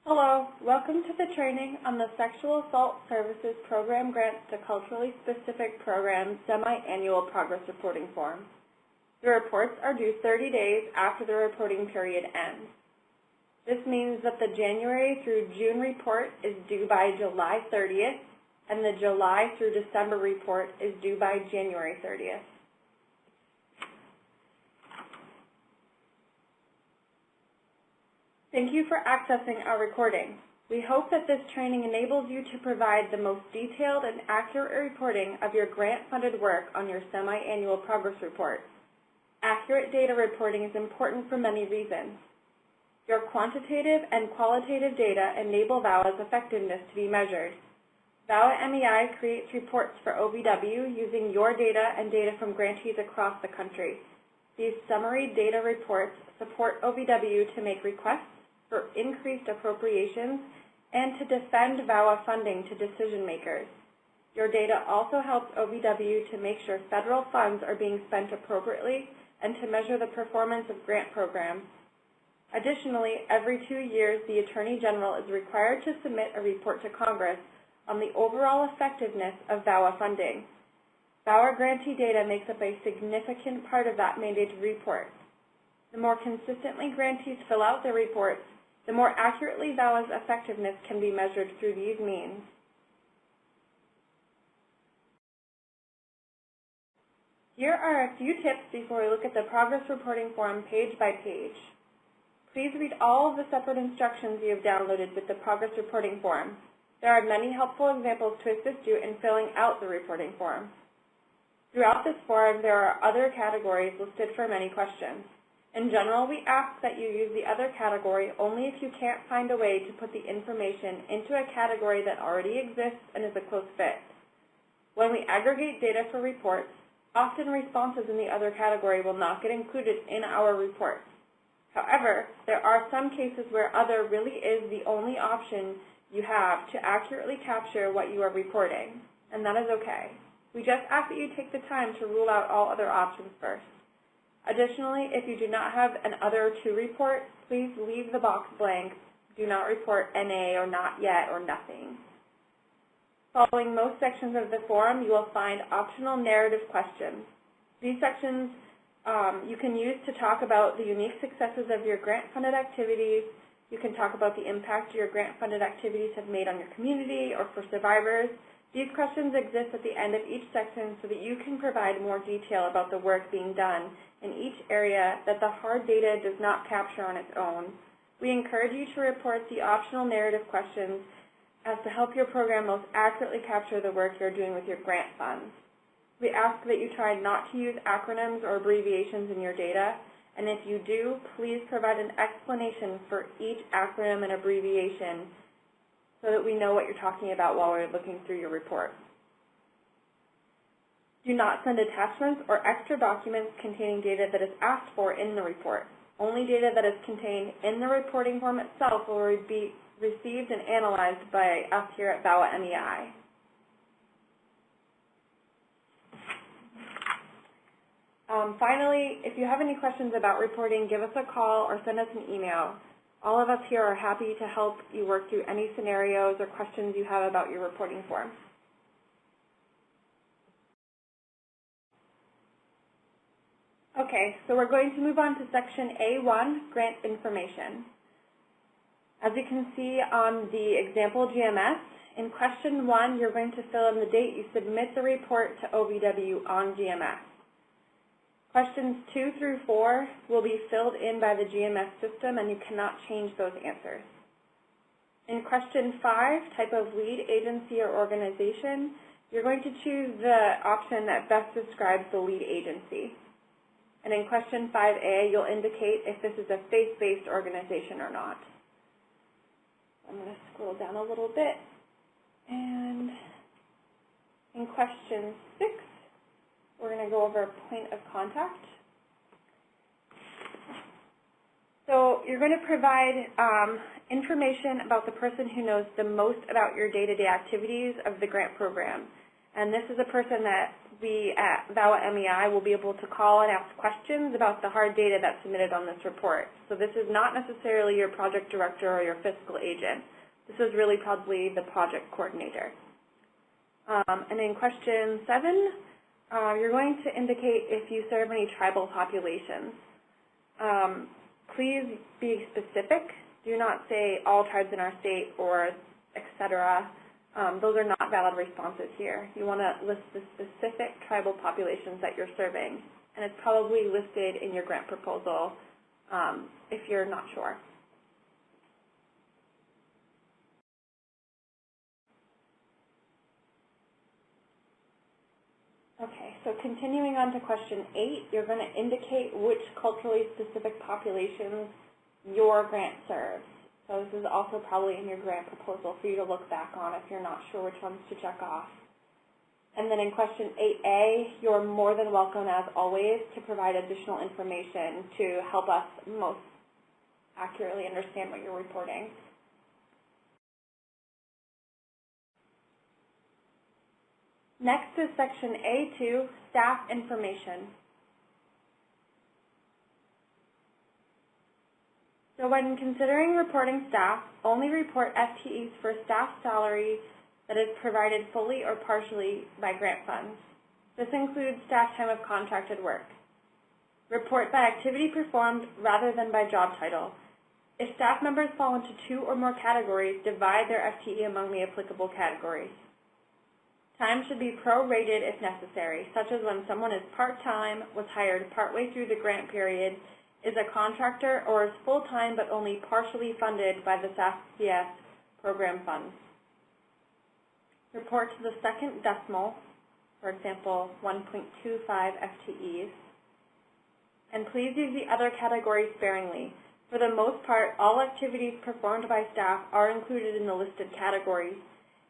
Hello, welcome to the training on the Sexual Assault Services Program Grants to Culturally Specific Programs Semi-Annual Progress Reporting Form. The reports are due 30 days after the reporting period ends. This means that the January through June report is due by July 30th, and the July through December report is due by January 30th. Thank you for accessing our recording. We hope that this training enables you to provide the most detailed and accurate reporting of your grant-funded work on your semi-annual progress report. Accurate data reporting is important for many reasons. Your quantitative and qualitative data enable VAWA's effectiveness to be measured. VAWA MEI creates reports for OVW using your data and data from grantees across the country. These summary data reports support OVW to make requests for increased appropriations and to defend VAWA funding to decision makers. Your data also helps OVW to make sure federal funds are being spent appropriately and to measure the performance of grant programs. Additionally, every 2 years, the Attorney General is required to submit a report to Congress on the overall effectiveness of VAWA funding. VAWA grantee data makes up a significant part of that mandated report. The more consistently grantees fill out their reports, the more accurately VAWA's effectiveness can be measured through these means. Here are a few tips before we look at the progress reporting form page by page. Please read all of the separate instructions you have downloaded with the progress reporting form. There are many helpful examples to assist you in filling out the reporting form. Throughout this form, there are other categories listed for many questions. In general, we ask that you use the other category only if you can't find a way to put the information into a category that already exists and is a close fit. When we aggregate data for reports, often responses in the other category will not get included in our reports. However, there are some cases where other really is the only option you have to accurately capture what you are reporting, and that is okay. We just ask that you take the time to rule out all other options first. Additionally, if you do not have an other to report, please leave the box blank. Do not report NA or not yet or nothing. Following most sections of the form, you will find optional narrative questions. These sections you can use to talk about the unique successes of your grant-funded activities. You can talk about the impact your grant-funded activities have made on your community or for survivors. These questions exist at the end of each section so that you can provide more detail about the work being done in each area that the hard data does not capture on its own. We encourage you to report the optional narrative questions as to help your program most accurately capture the work you're doing with your grant funds. We ask that you try not to use acronyms or abbreviations in your data, and if you do, please provide an explanation for each acronym and abbreviation so that we know what you're talking about while we're looking through your report. Do not send attachments or extra documents containing data that is asked for in the report. Only data that is contained in the reporting form itself will be received and analyzed by us here at VAWA MEI. Finally, if you have any questions about reporting, give us a call or send us an email. All of us here are happy to help you work through any scenarios or questions you have about your reporting form. Okay, so we're going to move on to section A1, Grant Information. As you can see on the example GMS, in question 1, you're going to fill in the date you submit the report to OVW on GMS. Questions 2 through 4 will be filled in by the GMS system, and you cannot change those answers. In question 5, type of lead agency or organization, you're going to choose the option that best describes the lead agency. And in question 5A, you'll indicate if this is a faith-based organization or not. I'm going to scroll down a little bit. And in question 6, we're going to go over a point of contact. So you're going to provide information about the person who knows the most about your day-to-day activities of the grant program. And this is a person that we at VAWA MEI will be able to call and ask questions about the hard data that's submitted on this report. So this is not necessarily your project director or your fiscal agent. This is really probably the project coordinator. And in question 7, you're going to indicate if you serve any tribal populations. Please be specific. Do not say all tribes in our state or etc. Those are not valid responses here. You want to list the specific tribal populations that you're serving, and it's probably listed in your grant proposal if you're not sure. Okay, so continuing on to question 8, you're going to indicate which culturally specific populations your grant serves. So this is also probably in your grant proposal for you to look back on if you're not sure which ones to check off. And then in question 8A, you're more than welcome, as always, to provide additional information to help us most accurately understand what you're reporting. Next is section A2, staff information. So when considering reporting staff, only report FTEs for staff salary that is provided fully or partially by grant funds. This includes staff time of contracted work. Report by activity performed rather than by job title. If staff members fall into 2 or more categories, divide their FTE among the applicable categories. Time should be prorated if necessary, such as when someone is part-time, was hired partway through the grant period, is a contractor, or is full-time but only partially funded by the SASP program funds. Report to the second decimal, for example, 1.25 FTEs. And please use the other categories sparingly. For the most part, all activities performed by staff are included in the listed categories.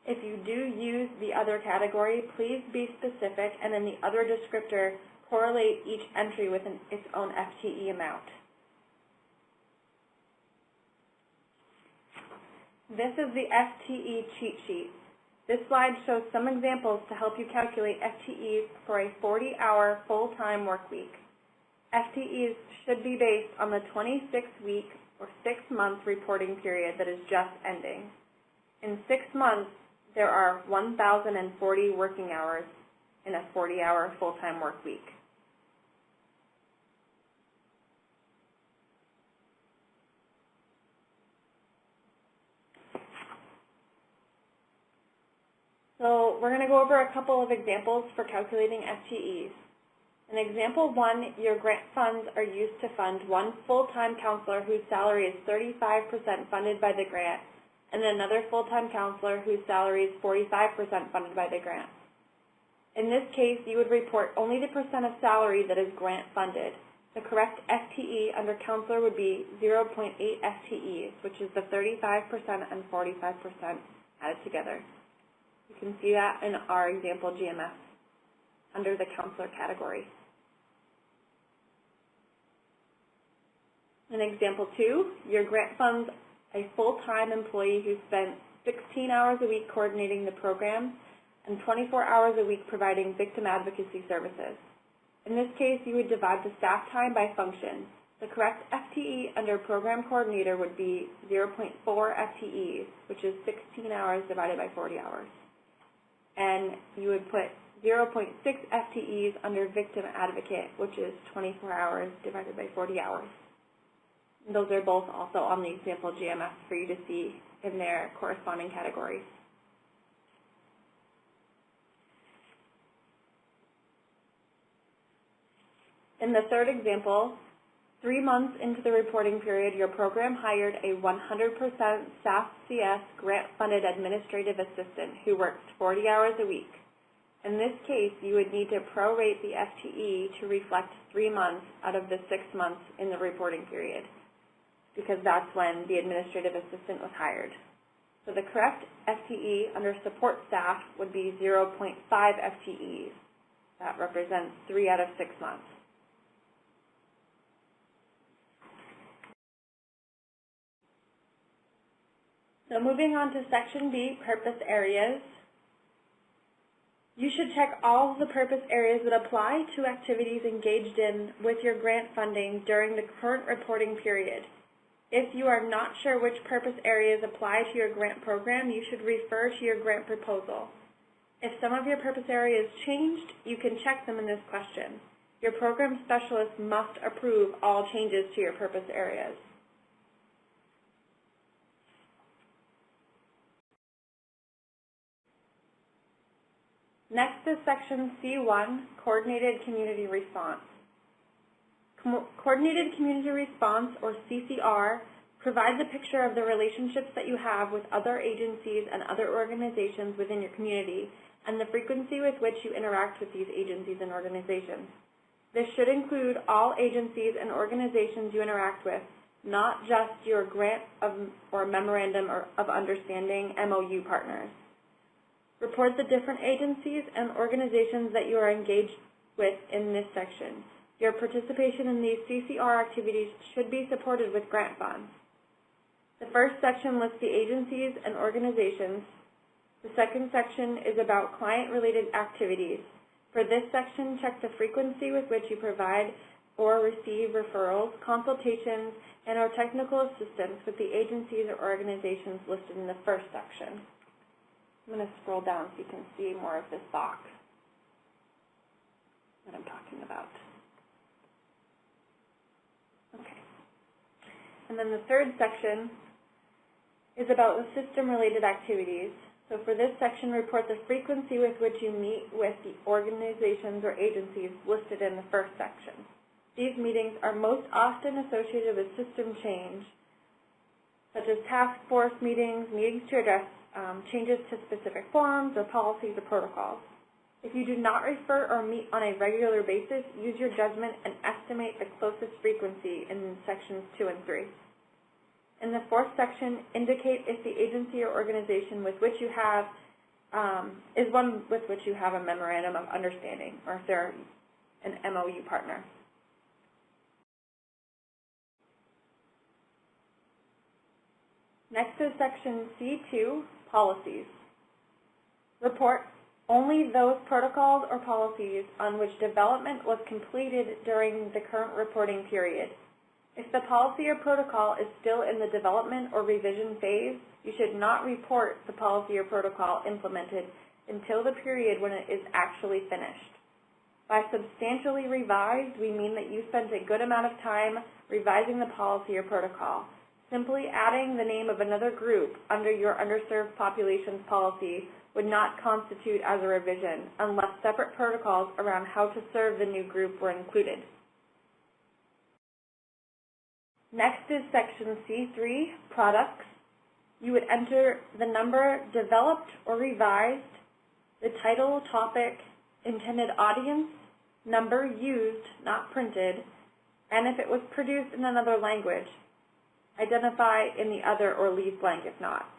If you do use the other category, please be specific, and in the other descriptor, correlate each entry with its own FTE amount. This is the FTE cheat sheet. This slide shows some examples to help you calculate FTEs for a 40-hour full-time work week. FTEs should be based on the 26-week or 6-month reporting period that is just ending. In 6 months, there are 1,040 working hours in a 40-hour full-time work week. So we're going to go over a couple of examples for calculating FTEs. In example 1, your grant funds are used to fund one full-time counselor whose salary is 35% funded by the grant, and another full-time counselor whose salary is 45% funded by the grant. In this case, you would report only the percent of salary that is grant funded. The correct FTE under counselor would be 0.8 FTEs, which is the 35% and 45% added together. You can see that in our example GMS under the counselor category. In example 2, your grant funds a full-time employee who spent 16 hours a week coordinating the program and 24 hours a week providing victim advocacy services. In this case, you would divide the staff time by function. The correct FTE under program coordinator would be 0.4 FTEs, which is 16 hours divided by 40 hours. And you would put 0.6 FTEs under victim advocate, which is 24 hours divided by 40 hours. Those are both also on the example GMS for you to see in their corresponding categories. In the third example, 3 months into the reporting period, your program hired a 100% SASP grant-funded administrative assistant who works 40 hours a week. In this case, you would need to prorate the FTE to reflect 3 months out of the 6 months in the reporting period, because that's when the administrative assistant was hired. So the correct FTE under support staff would be 0.5 FTEs. That represents 3 out of 6 months. So moving on to Section B, Purpose Areas. You should check all of the purpose areas that apply to activities engaged in with your grant funding during the current reporting period. If you are not sure which purpose areas apply to your grant program, you should refer to your grant proposal. If some of your purpose areas changed, you can check them in this question. Your program specialist must approve all changes to your purpose areas. Next is section C1, Coordinated Community Response. Coordinated Community Response, or CCR, provides a picture of the relationships that you have with other agencies and other organizations within your community, and the frequency with which you interact with these agencies and organizations. This should include all agencies and organizations you interact with, not just your grant or memorandum of understanding MOU partners. Report the different agencies and organizations that you are engaged with in this section. Your participation in these CCR activities should be supported with grant funds. The first section lists the agencies and organizations. The second section is about client-related activities. For this section, check the frequency with which you provide or receive referrals, consultations, and or technical assistance with the agencies or organizations listed in the first section. I'm going to scroll down so you can see more of this box that I'm talking about. Okay. And then the third section is about the system-related activities. So for this section, report the frequency with which you meet with the organizations or agencies listed in the first section. These meetings are most often associated with system change, such as task force meetings, meetings to address changes to specific forms or policies or protocols. If you do not refer or meet on a regular basis, use your judgment and estimate the closest frequency in sections 2 and 3. In the fourth section, indicate if the agency or organization with which you have is one with which you have a memorandum of understanding, or if they're an MOU partner. Next is section C2, policies. Report only those protocols or policies on which development was completed during the current reporting period. If the policy or protocol is still in the development or revision phase, you should not report the policy or protocol implemented until the period when it is actually finished. By substantially revised, we mean that you spent a good amount of time revising the policy or protocol. Simply adding the name of another group under your underserved populations policy would not constitute as a revision unless separate protocols around how to serve the new group were included. Next is section C3, products. You would enter the number developed or revised, the title, topic, intended audience, number used, not printed, and if it was produced in another language. Identify in the other or leave blank if not.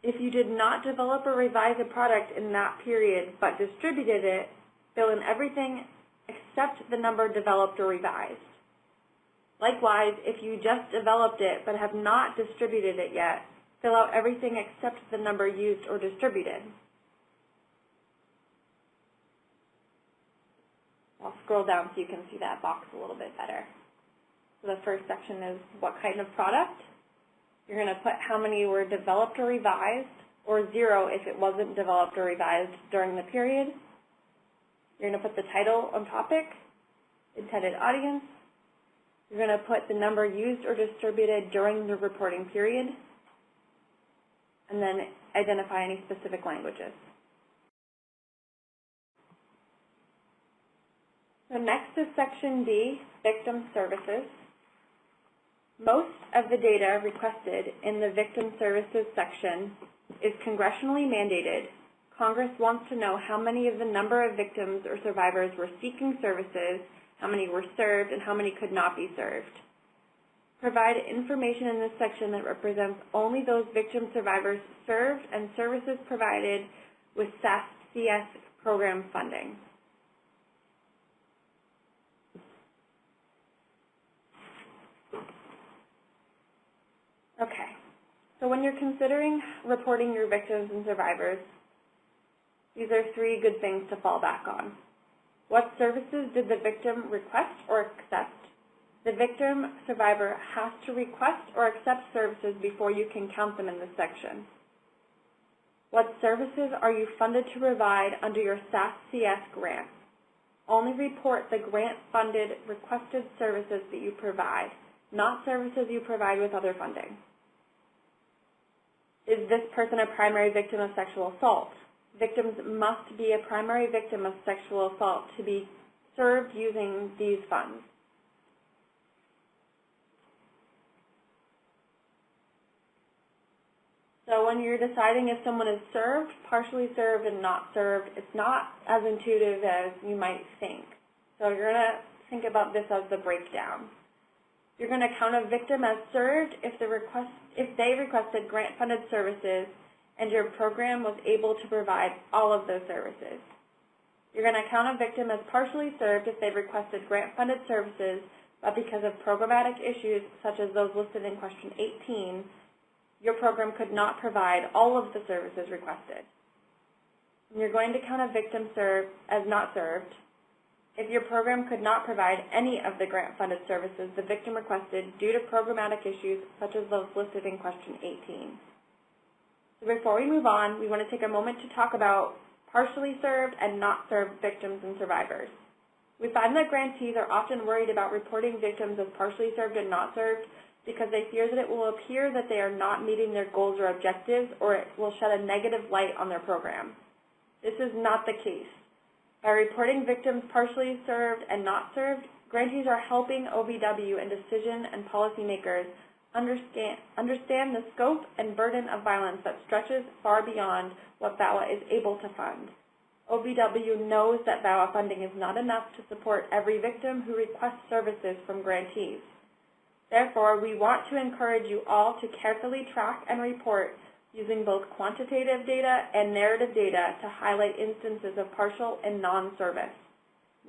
If you did not develop or revise a product in that period but distributed it, fill in everything except the number developed or revised. Likewise, if you just developed it but have not distributed it yet, fill out everything except the number used or distributed. I'll scroll down so you can see that box a little bit better. So the first section is what kind of product. You're going to put how many were developed or revised, or 0 if it wasn't developed or revised during the period. You're going to put the title on topic, intended audience. You're going to put the number used or distributed during the reporting period, and then identify any specific languages. So next is section D, victim services. Most of the data requested in the victim services section is congressionally mandated. Congress wants to know how many of the number of victims or survivors were seeking services, how many were served, and how many could not be served. Provide information in this section that represents only those victim survivors served and services provided with SASP program funding. Okay, so when you're considering reporting your victims and survivors, These are 3 good things to fall back on. What services did the victim request or accept? The victim survivor has to request or accept services before you can count them in this section. What services are you funded to provide under your SASP grant? Only report the grant-funded requested services that you provide, not services you provide with other funding. Is this person a primary victim of sexual assault? Victims must be a primary victim of sexual assault to be served using these funds. So when you're deciding if someone is served, partially served, and not served, it's not as intuitive as you might think. So you're going to think about this as the breakdown. You're going to count a victim as served if they requested grant-funded services and your program was able to provide all of those services. You're going to count a victim as partially served if they requested grant-funded services, but because of programmatic issues such as those listed in question 18, your program could not provide all of the services requested. And you're going to count a victim served as not served if your program could not provide any of the grant-funded services the victim requested due to programmatic issues such as those listed in question 18. So before we move on, we want to take a moment to talk about partially served and not served victims and survivors. We find that grantees are often worried about reporting victims as partially served and not served because they fear that it will appear that they are not meeting their goals or objectives, or it will shed a negative light on their program. This is not the case. By reporting victims partially served and not served, grantees are helping OBW and decision and policymakers understand the scope and burden of violence that stretches far beyond what VAWA is able to fund. OBW knows that VAWA funding is not enough to support every victim who requests services from grantees. Therefore, we want to encourage you all to carefully track and report using both quantitative data and narrative data to highlight instances of partial and non-service.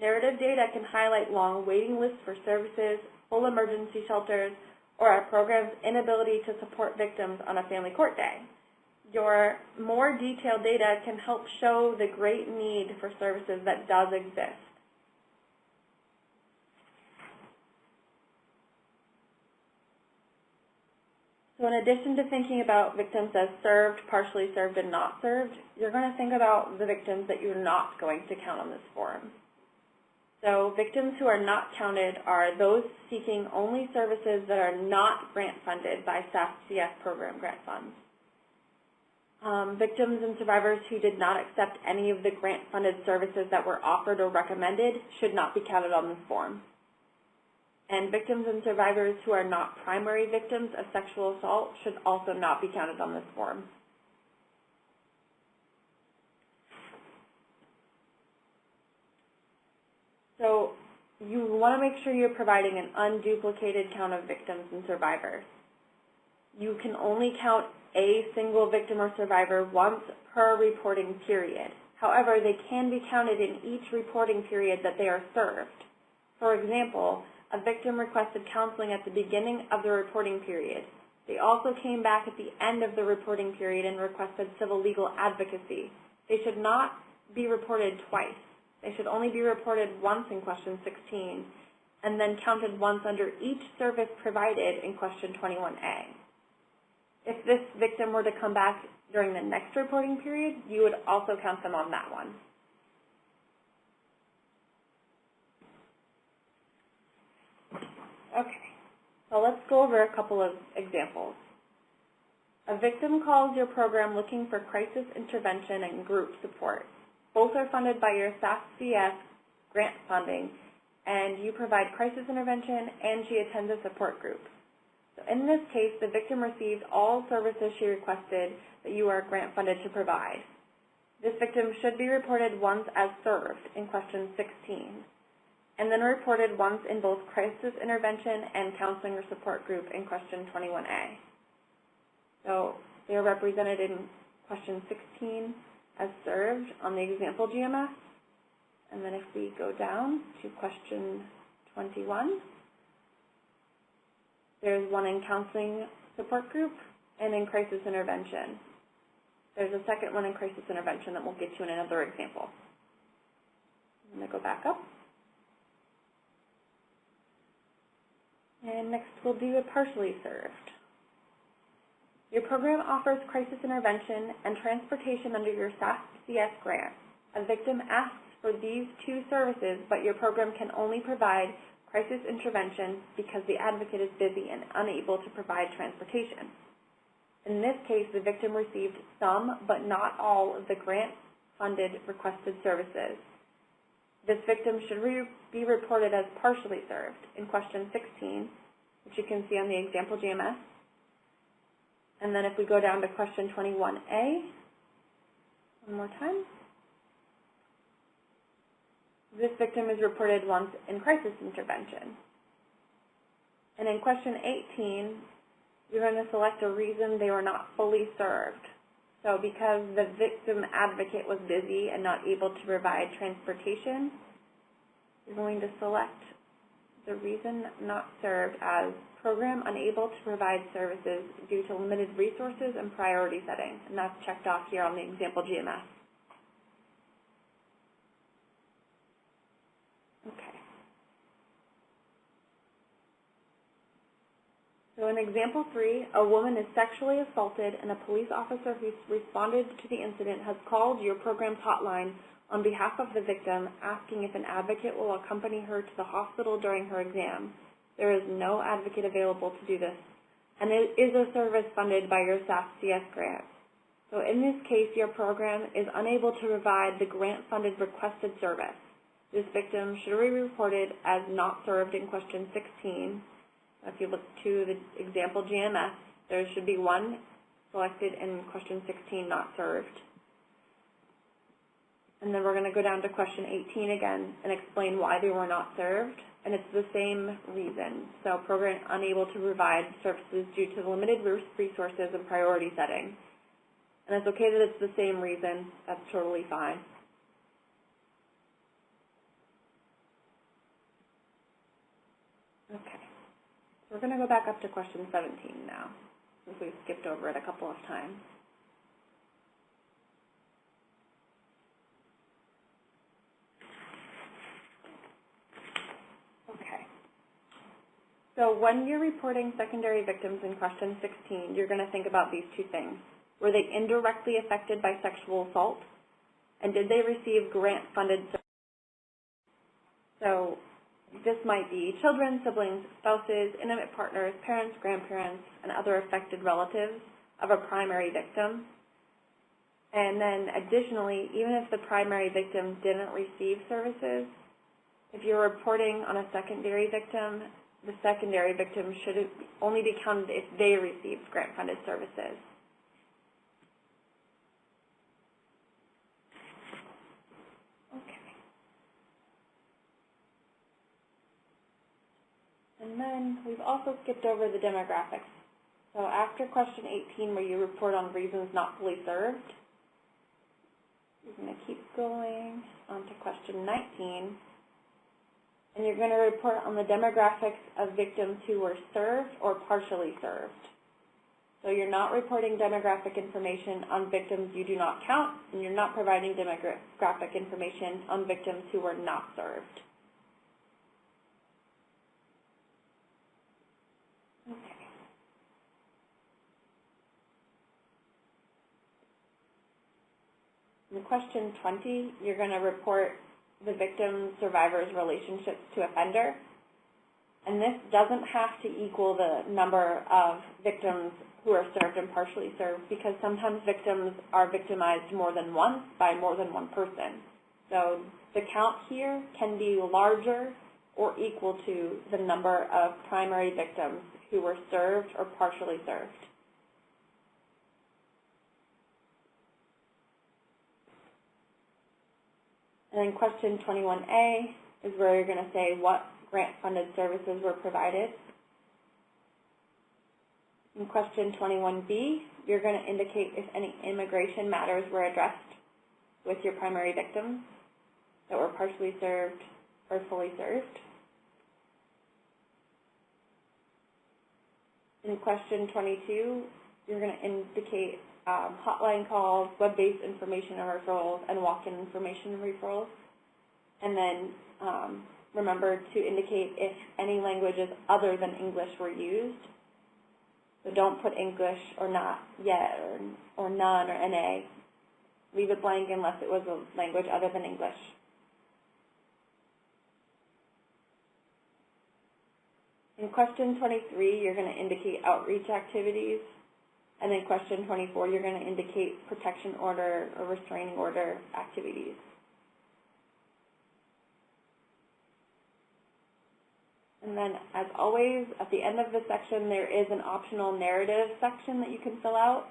Narrative data can highlight long waiting lists for services, full emergency shelters, or our program's inability to support victims on a family court day. Your more detailed data can help show the great need for services that does exist. So in addition to thinking about victims as served, partially served, and not served, you're going to think about the victims that you're not going to count on this form. So victims who are not counted are those seeking only services that are not grant-funded by SASP program grant funds. Victims and survivors who did not accept any of the grant-funded services that were offered or recommended should not be counted on this form. And victims and survivors who are not primary victims of sexual assault should also not be counted on this form. So you want to make sure you're providing an unduplicated count of victims and survivors. You can only count a single victim or survivor once per reporting period. However, they can be counted in each reporting period that they are served. For example, a victim requested counseling at the beginning of the reporting period. They also came back at the end of the reporting period and requested civil legal advocacy. They should not be reported twice. They should only be reported once in question 16 and then counted once under each service provided in question 21A. If this victim were to come back during the next reporting period, you would also count them on that one. Okay, so let's go over a couple of examples. A victim calls your program looking for crisis intervention and group support. Both are funded by your SASP grant funding, and you provide crisis intervention and she attends a support group. So in this case, the victim received all services she requested that you are grant funded to provide. This victim should be reported once as served in question 16, and then reported once in both crisis intervention and counseling or support group in question 21A. So they are represented in question 16 as served on the example GMS. And then if we go down to question 21, there's one in counseling support group and in crisis intervention. There's a second one in crisis intervention that we'll get to in another example. I'm going to go back up. And next we'll do a partially served. Your program offers crisis intervention and transportation under your SASP grant. A victim asks for these two services, but your program can only provide crisis intervention because the advocate is busy and unable to provide transportation. In this case, the victim received some, but not all, of the grant-funded requested services. This victim should be reported as partially served in question 16, which you can see on the example GMS. And then if we go down to question 21A, one more time, this victim is reported once in crisis intervention. And in question 18, you're going to select a reason they were not fully served. So because the victim advocate was busy and not able to provide transportation, you're going to select the reason not served as program unable to provide services due to limited resources and priority setting. And that's checked off here on the example GMS. Okay. So in example 3, a woman is sexually assaulted and a police officer who responded to the incident has called your program's hotline on behalf of the victim, asking if an advocate will accompany her to the hospital during her exam. There is no advocate available to do this, and it is a service funded by your SASP grant. So in this case, your program is unable to provide the grant-funded requested service. This victim should be reported as not served in question 16. If you look to the example GMS, there should be one selected in question 16, not served. And then we're going to go down to question 18 again and explain why they were not served. And it's the same reason. So program unable to provide services due to limited resources and priority setting. And it's okay that it's the same reason. That's totally fine. Okay. So we're going to go back up to question 17 now, since we've skipped over it a couple of times. So when you're reporting secondary victims in question 16, you're going to think about these two things. Were they indirectly affected by sexual assault? And did they receive grant-funded services? So this might be children, siblings, spouses, intimate partners, parents, grandparents, and other affected relatives of a primary victim. And then additionally, even if the primary victim didn't receive services, if you're reporting on a secondary victim, the secondary victim should only be counted if they received grant-funded services. Okay. And then we've also skipped over the demographics. So after question 18, where you report on reasons not fully served, you're going to keep going on to question 19. And you're going to report on the demographics of victims who were served or partially served. So you're not reporting demographic information on victims you do not count, and you're not providing demographic information on victims who were not served. Okay. In question 20, you're going to report the victim survivor's relationships to offender. And this doesn't have to equal the number of victims who are served and partially served, because sometimes victims are victimized more than once by more than one person. So the count here can be larger or equal to the number of primary victims who were served or partially served. And then question 21A is where you're going to say what grant-funded services were provided. In question 21B, you're going to indicate if any immigration matters were addressed with your primary victims that were partially served or fully served. In question 22, you're going to indicate hotline calls, web-based information and referrals, and walk-in information and referrals. And then remember to indicate if any languages other than English were used. So don't put English or not yet or none or NA. Leave it blank unless it was a language other than English. In question 23, you're going to indicate outreach activities. And then question 24, you're going to indicate protection order or restraining order activities. And then, as always, at the end of the section, there is an optional narrative section that you can fill out.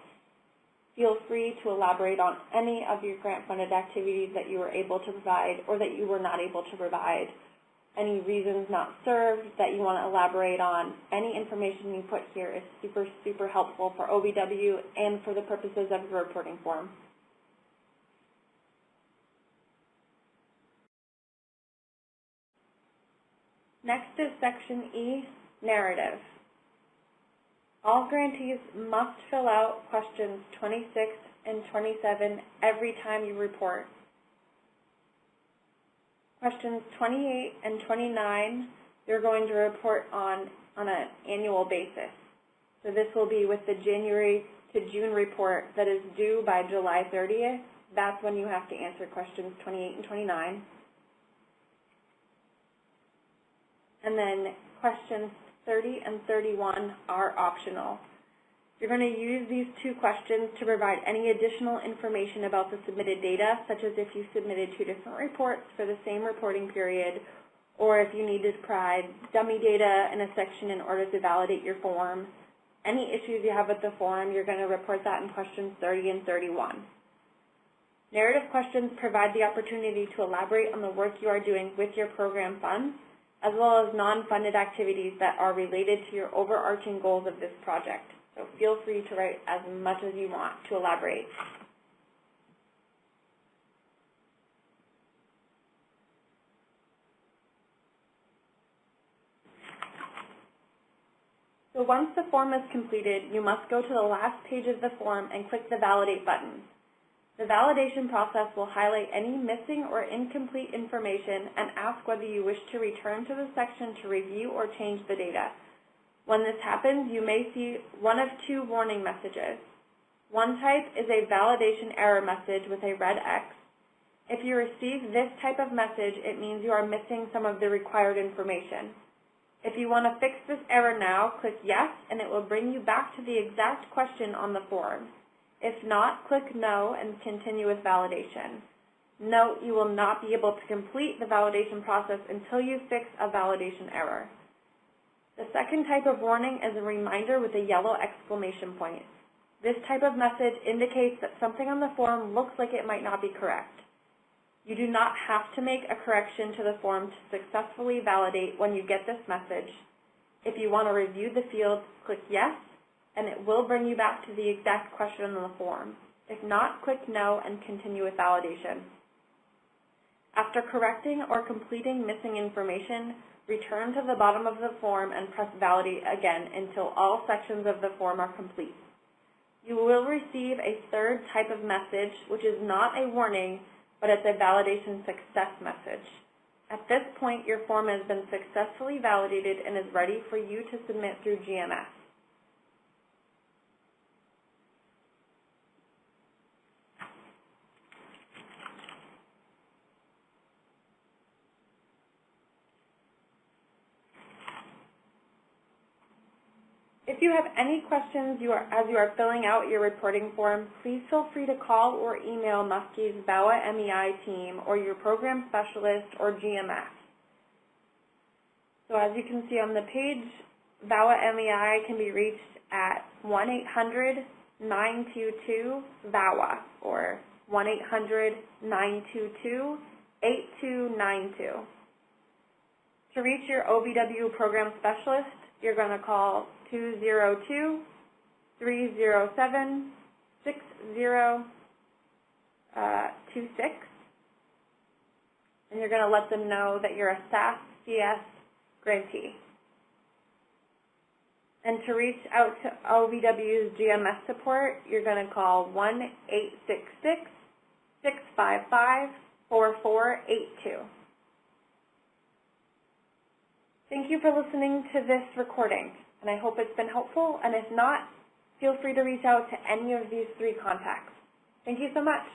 Feel free to elaborate on any of your grant-funded activities that you were able to provide or that you were not able to provide. Any reasons not served that you want to elaborate on. Any information you put here is super, super helpful for OBW and for the purposes of the reporting form. Next is Section E, Narrative. All grantees must fill out questions 26 and 27 every time you report. Questions 28 and 29, you're going to report on an annual basis. So this will be with the January to June report that is due by July 30th. That's when you have to answer questions 28 and 29. And then questions 30 and 31 are optional. You're going to use these two questions to provide any additional information about the submitted data, such as if you submitted two different reports for the same reporting period, or if you need to provide dummy data in a section in order to validate your form. Any issues you have with the form, you're going to report that in questions 30 and 31. Narrative questions provide the opportunity to elaborate on the work you are doing with your program funds, as well as non-funded activities that are related to your overarching goals of this project. So feel free to write as much as you want to elaborate. So once the form is completed, you must go to the last page of the form and click the Validate button. The validation process will highlight any missing or incomplete information and ask whether you wish to return to the section to review or change the data. When this happens, you may see one of two warning messages. One type is a validation error message with a red X. If you receive this type of message, it means you are missing some of the required information. If you want to fix this error now, click Yes, and it will bring you back to the exact question on the form. If not, click No and continue with validation. Note, you will not be able to complete the validation process until you fix a validation error. The second type of warning is a reminder with a yellow exclamation point. This type of message indicates that something on the form looks like it might not be correct. You do not have to make a correction to the form to successfully validate when you get this message. If you want to review the field, click Yes, and it will bring you back to the exact question on the form. If not, click No and continue with validation. After correcting or completing missing information, return to the bottom of the form and press Validate again until all sections of the form are complete. You will receive a third type of message, which is not a warning, but it's a validation success message. At this point, your form has been successfully validated and is ready for you to submit through GMS. If you have any questions as you are filling out your reporting form, please feel free to call or email Muskie's VAWA MEI team or your program specialist or GMS. So as you can see on the page, VAWA MEI can be reached at 1-800-922-VAWA or 1-800-922-8292. To reach your OBW program specialist, you're going to call 202-307-6026, and you're going to let them know that you're a SASP CS grantee. And to reach out to OVW's GMS support, you're going to call 1-866-655-4482. Thank you for listening to this recording, and I hope it's been helpful, and if not, feel free to reach out to any of these 3 contacts. Thank you so much.